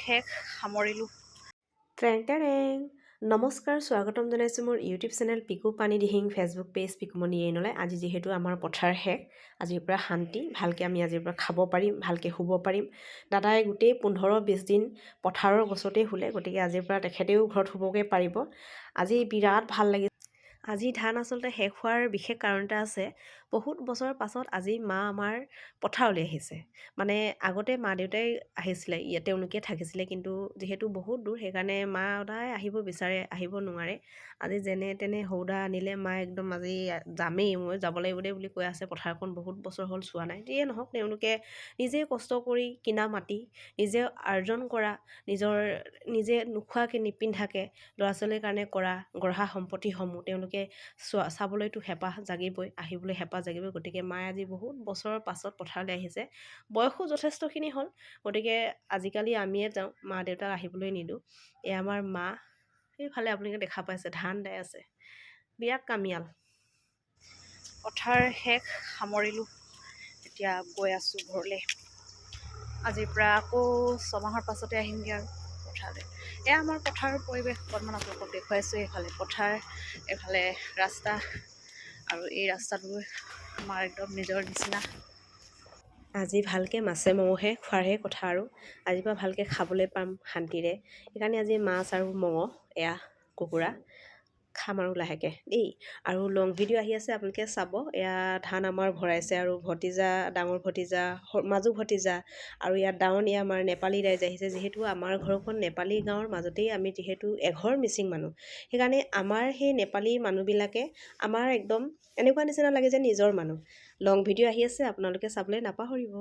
শেষ সামৰিলোঁ। ট্ৰেং টেৰেং নমস্কাৰ, স্বাগতম জনাইছোঁ মোৰ ইউটিউব চেনেল পিকু পানী দিহিং, ফেচবুক পেজ পিকুমণি এইনলৈ। আজি যিহেতু আমাৰ পথাৰ শেষ, আজিৰ পৰা শান্তি, ভালকৈ আমি আজিৰ পৰা খাব পাৰিম, ভালকৈ শুব পাৰিম। দাদাই গোটেই 15-20 দিন পথাৰৰ গছতেই শুলে, গতিকে আজিৰ পৰা তেখেতেও ঘৰত শুবগৈ পাৰিব। আজি বিৰাট ভাল লাগিছে। আজি ধান আচলতে শেষ হোৱাৰ বিশেষ কাৰণ এটা আছে। বহুত বছৰৰ পাছত আজি মা আমাৰ পথাৰলৈ আহিছে। মানে আগতে মা দেউতাই আহিছিলে, তেওঁলোকে থাকিছিলে, কিন্তু যিহেতু বহুত দূৰ সেইকাৰণে মা সদায় আহিব বিচাৰে, আহিব নোৱাৰে। আজি যেনে তেনে সৌদা আনিলে, মা একদম আজি যামেই, মই যাব লাগিব দেই বুলি কৈ আছে। পথাৰখন বহুত বছৰ হ'ল চোৱা নাই। যিয়ে নহওক, তেওঁলোকে নিজে কষ্ট কৰি কিনা মাটি, নিজে আৰ্জন কৰা, নিজে নোখোৱাকৈ নিপিন্ধাকৈ ল'ৰা ছোৱালীৰ কাৰণে কৰা গঢ়া সম্পত্তিসমূহ তেওঁলোকে চাবলৈতো হেঁপাহ জাগিবই, আহিবলৈ হেঁপাহ জাগিবই। গতিকে মায়ে আজি বহুত বছৰৰ পাছত পথাৰলৈ আহিছে। বয়সো যথেষ্টখিনি হ'ল, গতিকে আজিকালি আমিয়ে যাওঁ, মা দেউতাক আহিবলৈ নিদিওঁ। এয়া আমাৰ মা, সেইফালে আপোনালোকে দেখা পাইছে ধান দাই আছে, বিৰাট কামিয়াল। পথাৰ শেষ সামৰিলোঁ, এতিয়া গৈ আছোঁ ঘৰলৈ। আজিৰ পৰা আকৌ 6 মাহৰ পাছতে আহিমগৈ আৰু পথাৰলৈ। এয়া আমাৰ পথাৰৰ পৰিৱেশ অকণমান আপোনালোকক দেখুৱাইছোঁ। এইফালে পথাৰ, এইফালে ৰাস্তা, আৰু এই ৰাস্তাটো আমাৰ একদম নিজৰ নিচিনা। আজি ভালকৈ মাছে মঙহে খোৱাৰহে কথা, আৰু আজিৰ পৰা ভালকৈ খাবলৈ পাম শান্তিৰে। সেইকাৰণে আজি মাছ আৰু মঙহ, এয়া কুকুৰা খাম আৰু লাহেকৈ দেই। আৰু লং ভিডিঅ' আহি আছে, আপোনালোকে চাব। এয়া ধান আমাৰ ভৰাইছে, আৰু ভতিজা, ডাঙৰ ভতিজা, মাজু ভতিজা, আৰু ইয়াত দাৱনী আমাৰ নেপালী ৰাইজ আহিছে। যিহেতু আমাৰ ঘৰখন নেপালী গাঁৱৰ মাজতেই, আমি যিহেতু এঘৰ মিচিং মানুহ, সেইকাৰণে আমাৰ সেই নেপালী মানুহবিলাকে আমাৰ একদম এনেকুৱা নিচিনা লাগে যে নিজৰ মানুহ। লং ভিডিঅ' আহি আছে, আপোনালোকে চাবলৈ নাপাহৰিব।